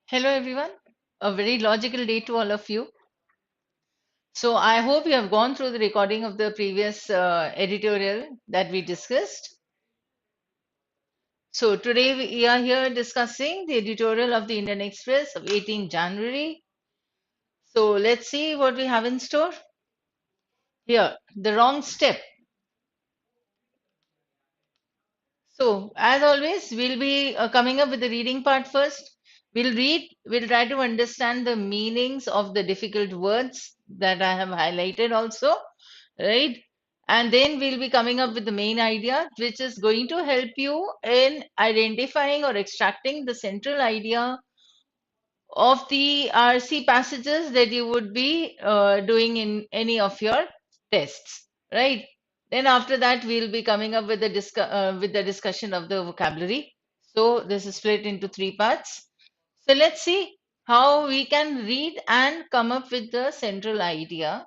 Hello, everyone. A very logical day to all of you. So, I hope you have gone through the recording of the previous editorial that we discussed. So, today we are here discussing the editorial of the Indian Express of 18 January. So, let's see what we have in store. Here, the wrong step. So, as always, we'll be coming up with the reading part first. We'll read, we'll try to understand the meanings of the difficult words that I have highlighted also, right? And then we'll be coming up with the main idea, which is going to help you in identifying or extracting the central idea of the RC passages that you would be doing in any of your tests, right? Then after that, we'll be coming up with with the discussion of the vocabulary. So this is split into three parts. So let's see how we can read and come up with the central idea,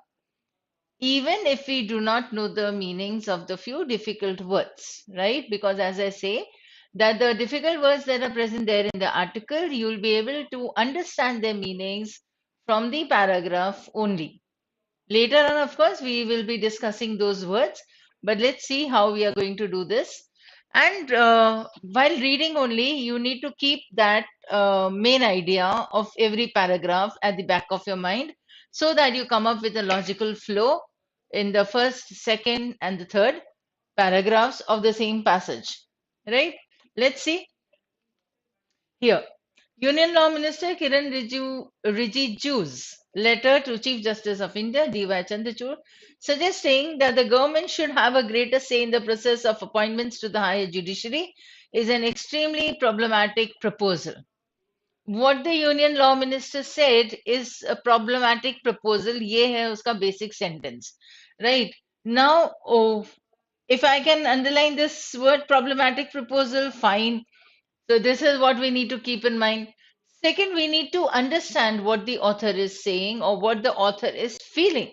even if we do not know the meanings of the few difficult words, right? Because as I say, that the difficult words that are present there in the article, you'll be able to understand their meanings from the paragraph only. Later on, of course, we will be discussing those words, but let's see how we are going to do this. And while reading only, you need to keep that main idea of every paragraph at the back of your mind so that you come up with a logical flow in the first, second, and the third paragraphs of the same passage. Right? Let's see here. Union Law Minister Kiran Rijiju's letter to Chief Justice of India, D.Y. Chandrachud, suggesting that the government should have a greater say in the process of appointments to the higher judiciary is an extremely problematic proposal. What the Union Law Minister said is a problematic proposal. ये है उसका basic sentence, right? Now, if I can underline this word problematic proposal, fine. So this is what we need to keep in mind. Second, we need to understand what the author is saying or what the author is feeling.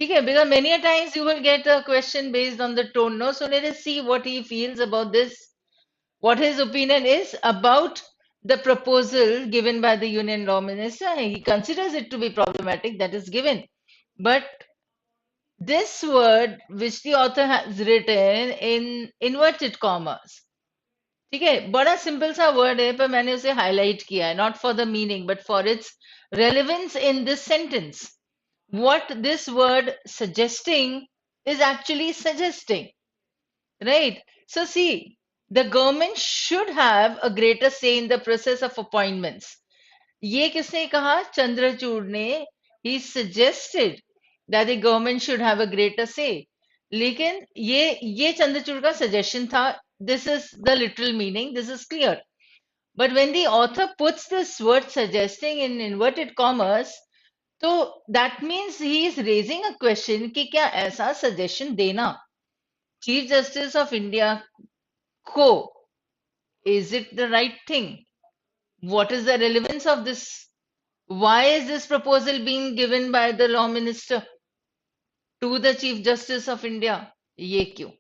Okay, because many a times you will get a question based on the tone. No, so let us see what he feels about this, what his opinion is about the proposal given by the Union Law Minister. He considers it to be problematic, that is given. But this word, which the author has written in inverted commas, ठीक है बड़ा simple सा word है पर मैंने उसे highlight किया है not for the meaning but for its relevance in this sentence what this word suggesting is actually suggesting, right? So see, the government should have a greater say in the process of appointments. ये किसने कहा? चंद्रचूड़ ने. He suggested that the government should have a greater say. लेकिन ये चंद्रचूड़ का suggestion था. This is the literal meaning. This is clear. But when the author puts this word suggesting in inverted commas, तो that means he is raising a question कि क्या ऐसा suggestion देना Chief Justice of India को, is it the right thing? What is the relevance of this? Why is this proposal being given by the law minister to the Chief Justice of India? ये क्यों?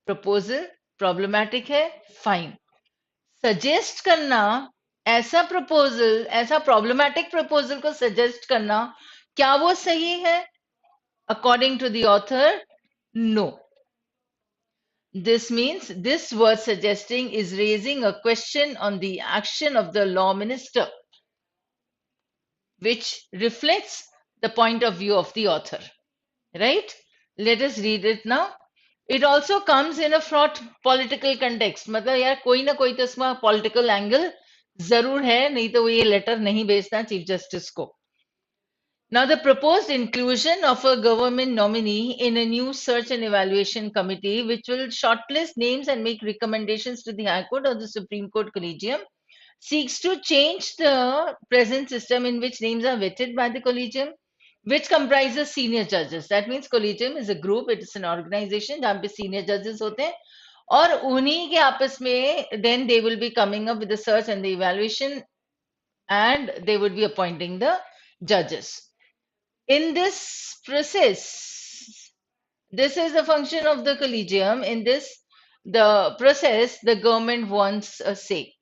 Proposal problematic है, fine. Suggest करना, ऐसा proposal, ऐसा problematic proposal को suggest करना, क्या वो सही है? According to the author, no. This means this word suggesting is raising a question on the action of the law minister, which reflects the point of view of the author. Right? Let us read it now. It also comes in a fraught political context. मतलब यार कोई ना कोई तो इसमें political angle जरूर है, नहीं तो वो ये letter नहीं भेजता Chief Justice को. Now, the proposed inclusion of a government nominee in a new search and evaluation committee, which will shortlist names and make recommendations to the High Court or the Supreme Court Collegium, seeks to change the present system in which names are vetted by the Collegium, which comprises senior judges. That means Collegium is a group, it is an organization जहाँ पे senior judges होते हैं और उन्हीं के आपस में then they will be coming up with the search and the evaluation and they would be appointing the judges. In this process, this is the function of the collegium. In this, the process, the government wants a say.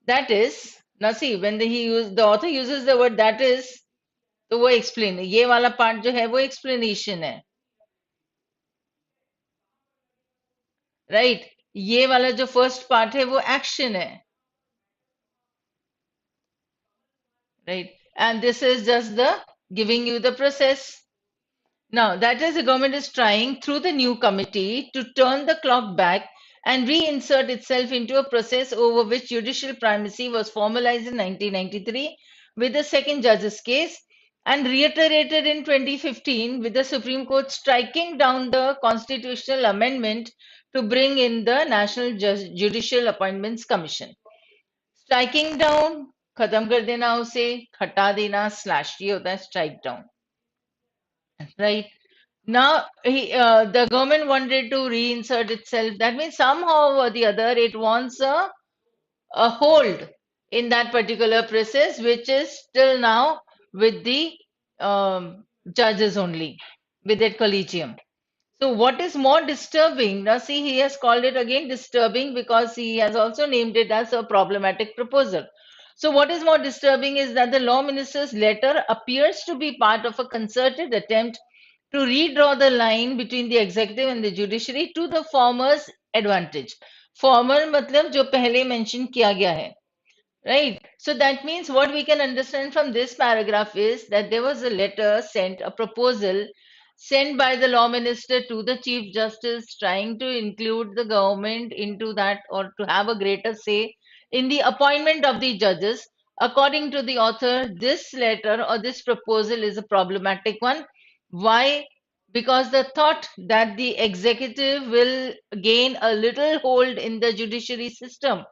That is, now see, when the author uses the word that is, तो वो explain, ये वाला part जो है वो explanation है, right? ये वाला जो first part है वो action है, right? And this is just the giving you the process. Now, that is, the government is trying through the new committee to turn the clock back and reinsert itself into a process over which judicial primacy was formalized in 1993 with the second judge's case and reiterated in 2015 with the Supreme Court striking down the constitutional amendment to bring in the National Judicial Appointments Commission. Striking down, खत्म कर देना उसे, हटा देना, slash, ये होता है strike down, right? Now, the government wanted to reinsert itself. That means somehow or the other, it wants a hold in that particular process, which is still now with the judges only, with that collegium. So, what is more disturbing? Now, see, he has called it again disturbing because he has also named it as a problematic proposal. So, what is more disturbing is that the law minister's letter appears to be part of a concerted attempt to redraw the line between the executive and the judiciary to the former's advantage. Former मतलब जो पहले mention किया गया है. Right. So that means what we can understand from this paragraph is that there was a letter sent, a proposal sent by the law minister to the chief justice trying to include the government into that or to have a greater say in the appointment of the judges. According to the author, this letter or this proposal is a problematic one. Why? Because the thought that the executive will gain a little hold in the judiciary system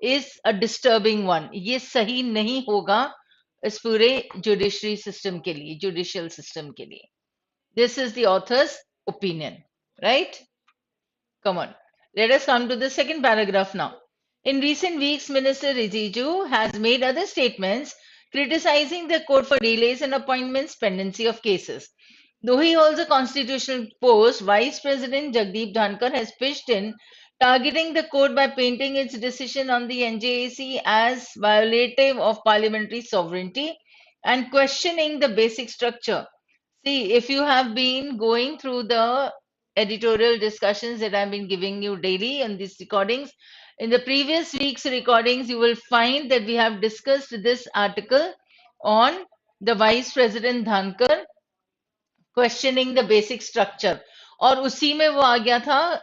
is a disturbing one. ये सही नहीं होगा इस पूरे judiciary system के लिए, judicial system के लिए. This is the author's opinion, right? Come on. Let us come to the second paragraph now. In recent weeks, Minister Rijiju has made other statements criticizing the court for delays in appointments, pendency of cases. Though he holds a constitutional post, Vice President Jagdeep Dhankar has pitched in, targeting the court by painting its decision on the NJAC as violative of parliamentary sovereignty and questioning the basic structure. See, if you have been going through the editorial discussions that I've been giving you daily on these recordings, in the previous week's recordings, you will find that we have discussed this article on the Vice President Dhankar questioning the basic structure. और उसी में वो आ गया था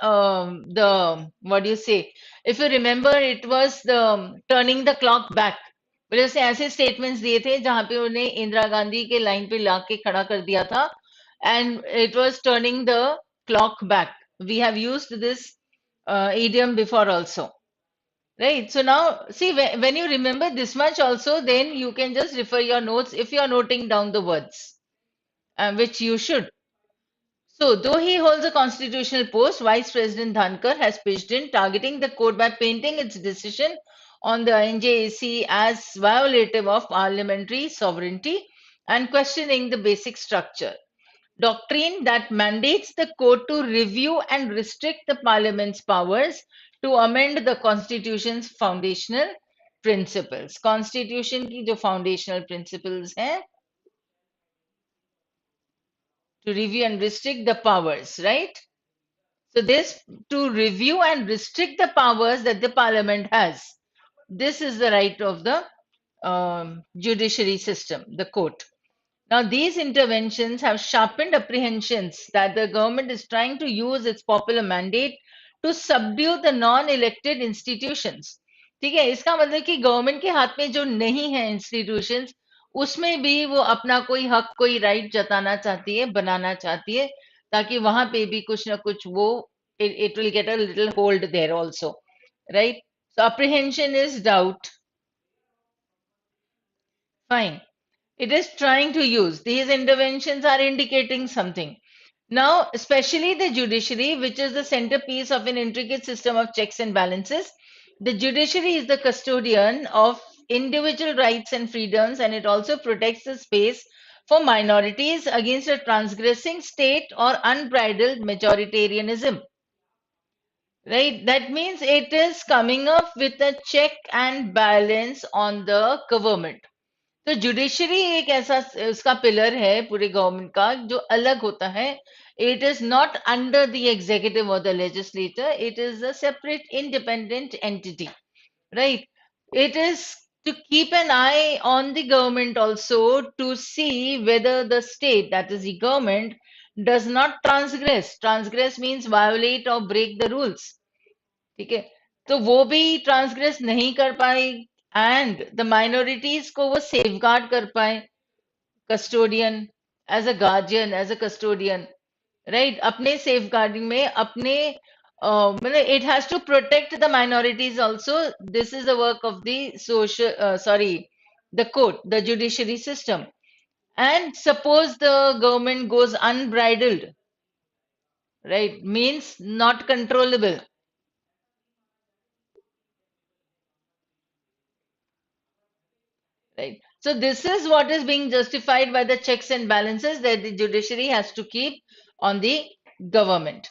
the what do you say? If you remember, it was the turning the clock back. बोले उसने ऐसे statements दिए थे जहां पे उन्हें इंदिरा गांधी के लाइन पे लाके खड़ा कर दिया था and it was turning the clock back. We have used this idiom before also. Right. So now, see, when you remember this much also, then you can just refer your notes if you are noting down the words, which you should. So, though he holds a constitutional post, Vice President Dhankar has pitched in, targeting the court by painting its decision on the NJAC as violative of parliamentary sovereignty and questioning the basic structure. Doctrine that mandates the court to review and restrict the parliament's powers to amend the constitution's foundational principles. Constitution की जो foundational principles हैं, to review and restrict the powers, right? So this to review and restrict the powers that the parliament has. This is the right of the judiciary system, the court. Now, these interventions have sharpened apprehensions that the government is trying to use its popular mandate to subdue the non-elected institutions. ठीक है, इसका मतलब कि government के हाथ में जो नहीं है इंस्टीट्यूशंस, उसमें भी वो अपना कोई हक, कोई राइट जताना चाहती है, बनाना चाहती है, ताकि वहां पे भी कुछ ना कुछ वो it will get a little hold there also, right? So apprehension is doubt. Fine. It is trying to use. These interventions are indicating something. Now, especially the judiciary, which is the centerpiece of an intricate system of checks and balances, the judiciary is the custodian of individual rights and freedoms, and it also protects the space for minorities against a transgressing state or unbridled majoritarianism. right? That means it is coming up with a check and balance on the government. तो judiciary एक ऐसा उसका pillar है पूरे government का जो अलग होता है. It is not under the executive और the legislator, it is a separate independent entity, right? It is to keep an eye on the government also, to see whether the state, that is the government, does not transgress means violate or break the rules. ठीक है, तो वो भी transgress नहीं कर पाए, and the minorities को वो सेफ गार्ड कर पाए, custodian, as a guardian, as a custodian, right? अपने सेफ गार्डिंग में अपने मतलब it has to protect the minorities also. This is the work of the social sorry the court, the judiciary system. And suppose the government goes unbridled, right, means not controllable. Right. So this is what is being justified by the checks and balances that the judiciary has to keep on the government.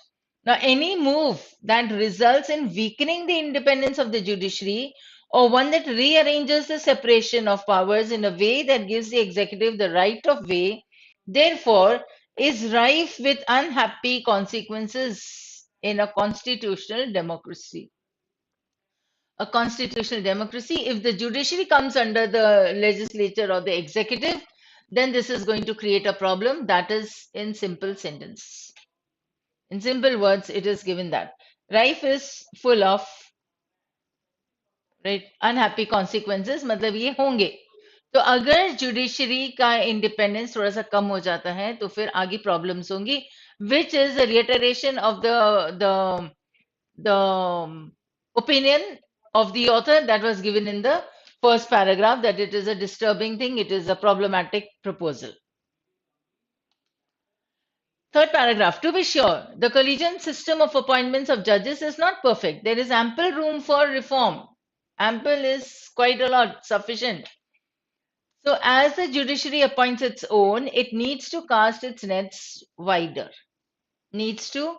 Now, any move that results in weakening the independence of the judiciary, or one that rearranges the separation of powers in a way that gives the executive the right of way, therefore, is rife with unhappy consequences in a constitutional democracy. A constitutional democracy, if the judiciary comes under the legislature or the executive, then this is going to create a problem. That is in simple sentence. In simple words, it is given that. Life is full of right unhappy consequences. मतलब ये होंगे. तो अगर judiciary का independence थोड़ा सा कम हो जाता है तो फिर आगे प्रॉब्लम्स होंगी, which is a reiteration of the opinion of the author that was given in the first paragraph, that it is a disturbing thing, it is a problematic proposal. Third paragraph, to be sure, the collegiate system of appointments of judges is not perfect. There is ample room for reform. Ample is quite a lot, sufficient. So, as the judiciary appoints its own, it needs to cast its nets wider. Needs to,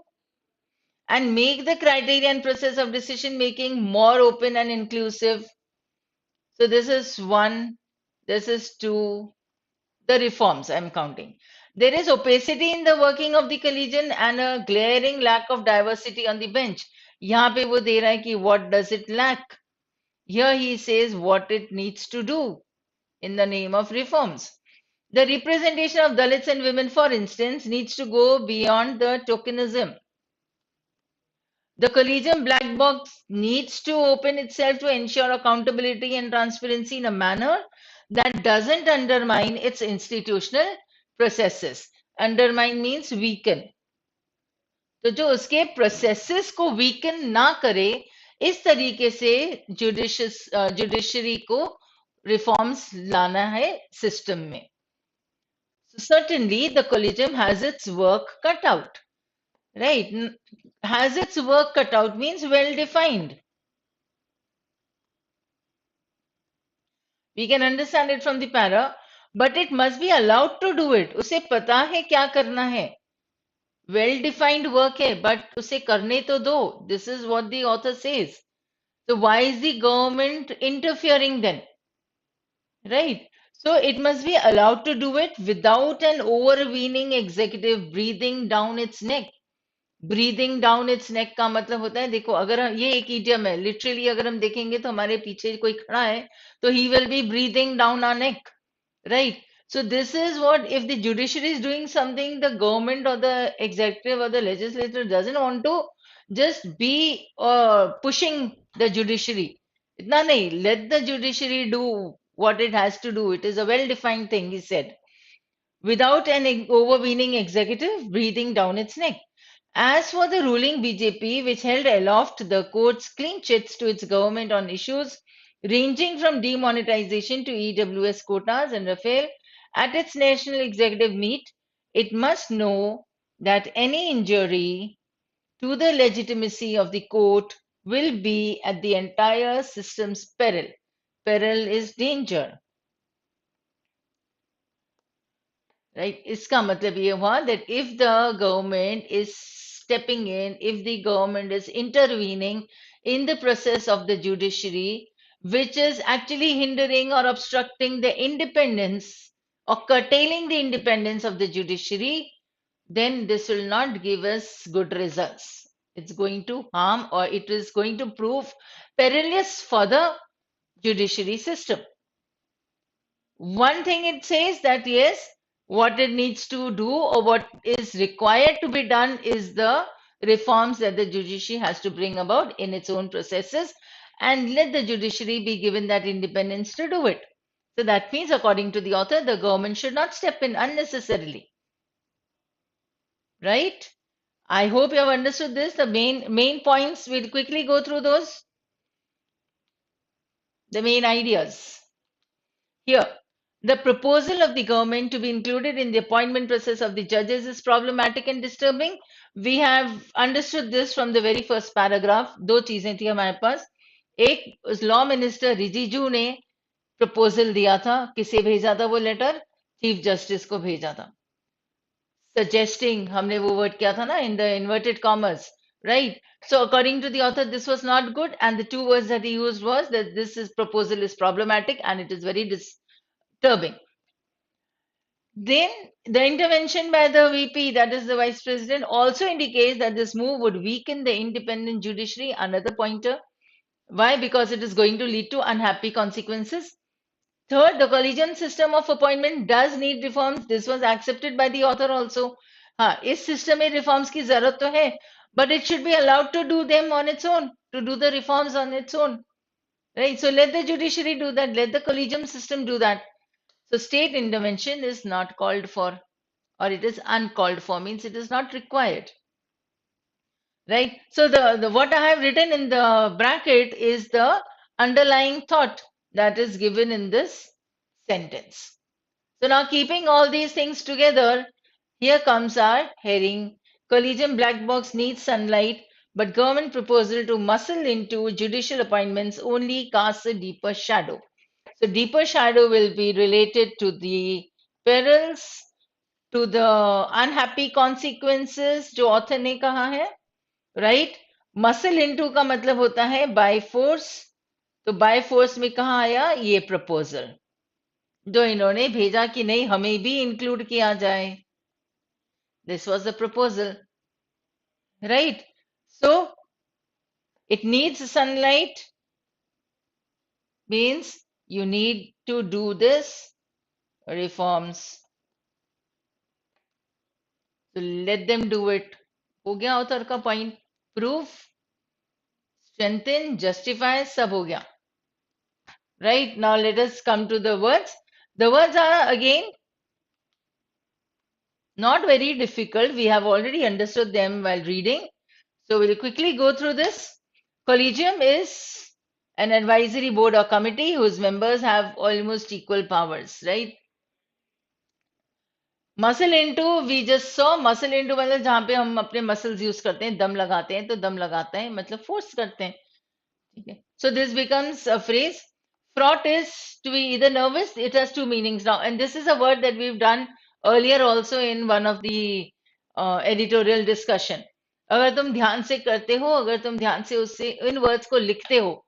and make the criteria and process of decision making more open and inclusive. So this is one, this is two, the reforms I'm counting. There is opacity in the working of the collegian and a glaring lack of diversity on the bench. यहाँ पे वो दे रहा है कि what does it lack? Here he says what it needs to do in the name of reforms. The representation of Dalits and women, for instance, needs to go beyond the tokenism. The collegium black box needs to open itself to ensure accountability and transparency in a manner that doesn't undermine its institutional processes. Undermine means weaken. तो जो उसके processes को weaken ना करे, इस तरीके से judiciary को रिफॉर्म्स लाना है सिस्टम में. So certainly the collegium has its work cut out. Right? Has its work cut out means well defined. We can understand it from the para, but it must be allowed to do it. उसे पता है क्या करना है. Well defined work है, but उसे करने तो दो. This is what the author says. So why is the government interfering then? Right? So it must be allowed to do it without an overweening executive breathing down its neck. Breathing down its neck का मतलब होता है, देखो अगर ये एक idiom है, literally अगर हम देखेंगे तो हमारे पीछे कोई खड़ा है तो he will be breathing down our neck, right? So this is what, if the judiciary is doing something, the government or the executive or the legislature doesn't want to just be pushing the judiciary. इतना नहीं, let the judiciary do what it has to do. It is a well defined thing, he said, without an overweening executive breathing down its neck. As for the ruling BJP, which held aloft the court's clean chits to its government on issues ranging from demonetization to EWS quotas and Rafale, at its national executive meet, it must know that any injury to the legitimacy of the court will be at the entire system's peril. Peril is danger. Right? इसका मतलब ये हुआ that if the government is stepping in, if the government is intervening in the process of the judiciary, which is actually hindering or obstructing the independence or curtailing the independence of the judiciary, then this will not give us good results. It's going to harm, or it is going to prove perilous for the judiciary system. One thing it says that yes, what it needs to do or what is required to be done is the reforms that the judiciary has to bring about in its own processes, and let the judiciary be given that independence to do it. So that means, according to the author, the government should not step in unnecessarily. Right? I hope you have understood this. The main points, we'll quickly go through those, the main ideas. Here, the proposal of the government to be included in the appointment process of the judges is problematic and disturbing. We have understood this from the very first paragraph. दो चीजें थी हमारे पास. एक law minister Rijiju ने proposal दिया था, किसे भेजा था वो लेटर? चीफ जस्टिस को भेजा था. Suggesting, हमने वो वर्ड किया था ना, in the inverted commas, right? So according to the author, this was not good, and the two words that he used was that this proposal is problematic and it is very disturbing. Then the intervention by the VP, that is the Vice President, also indicates that this move would weaken the independent judiciary. Another pointer. Why? Because it is going to lead to unhappy consequences. Third, the collegium system of appointment does need reforms. This was accepted by the author also. हाँ, इस system में reforms की जरूरत तो है, but it should be allowed to do them on its own, to do the reforms on its own. Right? So let the judiciary do that, let the collegium system do that. So state intervention is not called for, or it is uncalled for, means it is not required. Right? So the what I have written in the bracket is the underlying thought that is given in this sentence. So now keeping all these things together, here comes our heading. Collegium black box needs sunlight, but government proposal to muscle into judicial appointments only casts a deeper shadow. So deeper shadow will be related to the perils, to the unhappy consequences जो author ने कहा है, right? Muscle into का मतलब होता है by force. तो by force में कहाँ आया ये proposal, जो इन्होंने भेजा कि नहीं हमें भी इंक्लूड किया जाए. This was the proposal, right? So it needs sunlight, means you need to do this reforms. So let them do it. हो गया author का point. Proof, strengthen, justify, सब हो गया. Right? Now let us come to the words. The words are again not very difficult. We have already understood them while reading. So we'll quickly go through this. Collegium is an advisory board or committee whose members have almost equal powers, right? Muscle into, we just saw muscle into मतलब जहाँ पे हम अपने muscles use करते हैं, दम लगाते हैं, तो दम लगाता है मतलब force करते हैं. ठीक है? So this becomes a phrase. Fraught is to be either nervous. It has two meanings now, and this is a word that we've done earlier also in one of the editorial discussion. अगर तुम ध्यान से करते हो, अगर तुम ध्यान से उससे इन words को लिखते हो,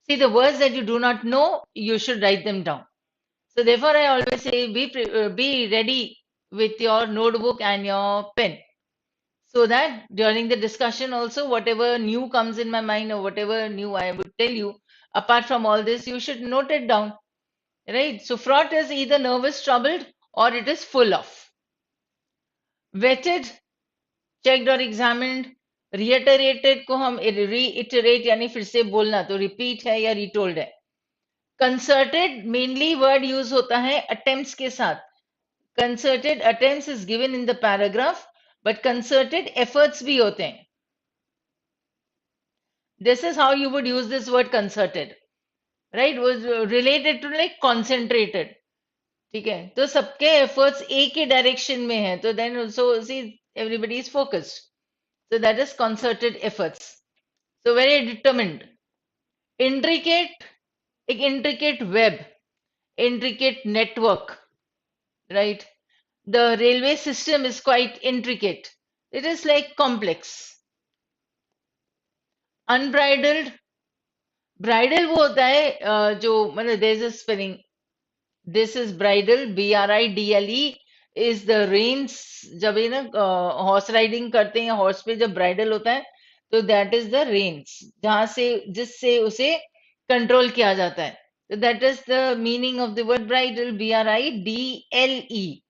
see the words that you do not know, you should write them down. So therefore, I always say be ready with your notebook and your pen, so that during the discussion also, whatever new comes in my mind or whatever new I would tell you, apart from all this, you should note it down, right? So fraught is either nervous, troubled, or it is full of. Vetted, checked or examined. Reiterated को हम reiterate यानी फिर से बोलना, तो repeat है या retold है. Concerted mainly word use होता है attempts के साथ. Concerted attempts is given in the paragraph, but concerted efforts भी होते हैं. This is how you would use this word concerted, right? Was related to like concentrated. ठीक है, तो सबके efforts एक ही direction में है, तो then also see everybody is focused. So that is concerted efforts. So very determined. Intricate, एक intricate web, intricate network, right? The railway system is quite intricate. It is like complex. Unbridled, bridal वो होता है जो मतलब there is a spelling. This is bridle, BRIDLE is the reins. जब ये ना horse riding करते हैं हॉर्स पे जब ब्राइडल होता है तो दैट इज द रेन्स जहां से जिससे उसे कंट्रोल किया जाता है. So that is the meaning of the word bridle, BRIDLE,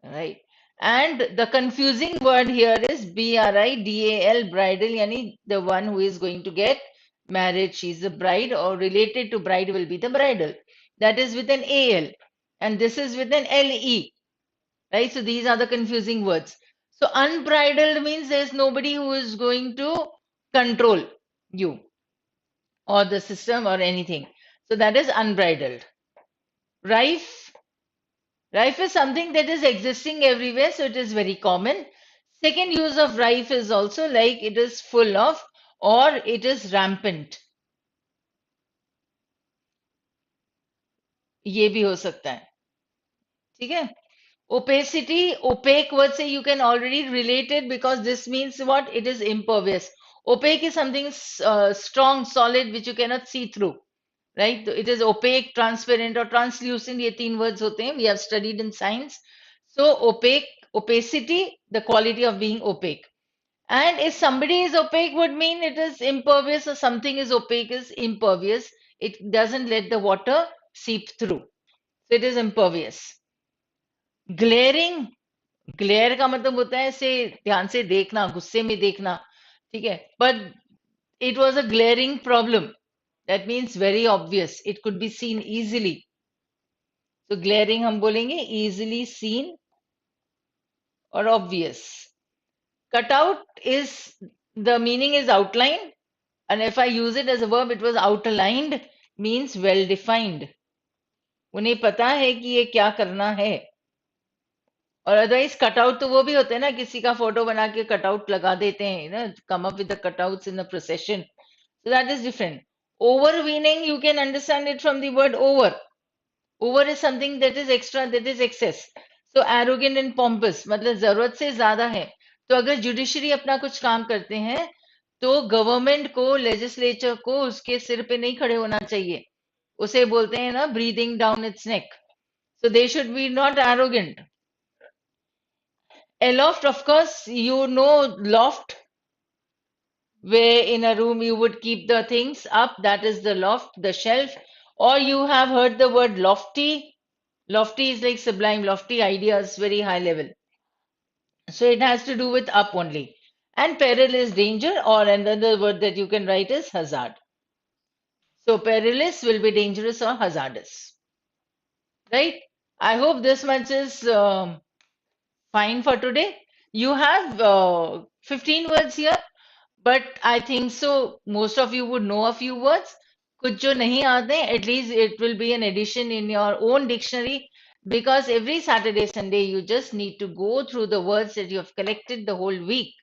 right? And the confusing word here is BRIDAL, bridal, yani the one who is going to get married, she's the bride, or related to bride will be the bridal. That is with an AL, and this is with an LE, right? So these are the confusing words. So unbridled means there's nobody who is going to control you or the system or anything. So that is unbridled. Rife, rife is something that is existing everywhere, so it is very common. Second use of rife is also like it is full of or it is rampant. ये भी हो सकता है. ठीक है. Opacity, opaque word say you can already relate it because this means what? It is impervious. Opaque is something strong, solid, which you cannot see through, right? So it is opaque, transparent, or translucent. ये तीन words होते हैं. We have studied in science. So opaque, opacity, the quality of being opaque. And if somebody is opaque would mean it is impervious, or something is opaque is impervious. It doesn't let the water seep through. So it is impervious. Glaring, glare का मतलब होता है ऐसे ध्यान से देखना, गुस्से में देखना, ठीक है. But it was a glaring problem. That means very obvious, it could be seen easily. तो ग्लेयरिंग हम बोलेंगे इजीली सीन और obvious. Cut out is the meaning is outline, and if I use it as a verb, it was outlined, means well defined. उन्हें पता है कि ये क्या करना है. और अदरवाइज कटआउट तो वो भी होते हैं ना, किसी का फोटो बना के कटआउट लगा देते हैं ना, come up with the cutouts in the procession. So that is different. Overweening you can understand it from the word over. Over is something that is extra, that is excess. So arrogant and pompous मतलब जरूरत से ज्यादा है. तो अगर judiciary अपना कुछ काम करते हैं तो गवर्नमेंट को, लेजिस्लेचर को उसके सिर पे नहीं खड़े होना चाहिए. उसे बोलते हैं ना breathing down its neck. So they should be not arrogant. A loft, of course, you know loft, where in a room you would keep the things up. That is the loft, the shelf. Or you have heard the word lofty. Lofty is like sublime, lofty ideas, very high level. So it has to do with up only. And peril is danger, or another word that you can write is hazard. So perilous will be dangerous or hazardous. Right? I hope this much is fine for today. You have 15 words here. But I think so most of you would know a few words. कुछ जो नहीं आते, at least it will be an addition in your own dictionary, because every Saturday, Sunday, you just need to go through the words that you have collected the whole week.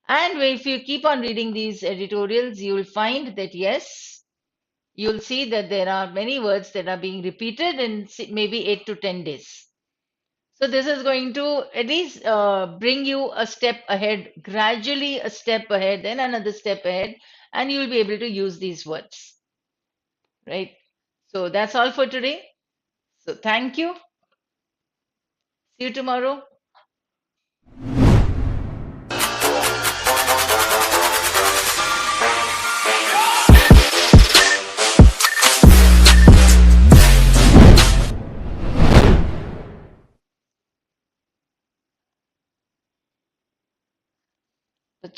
And if you keep on reading these editorials, you will find that yes, you'll see that there are many words that are being repeated in maybe 8 to 10 days. So this is going to at least bring you a step ahead, gradually a step ahead, then another step ahead, and you'll be able to use these words, right? So that's all for today. So thank you. See you tomorrow.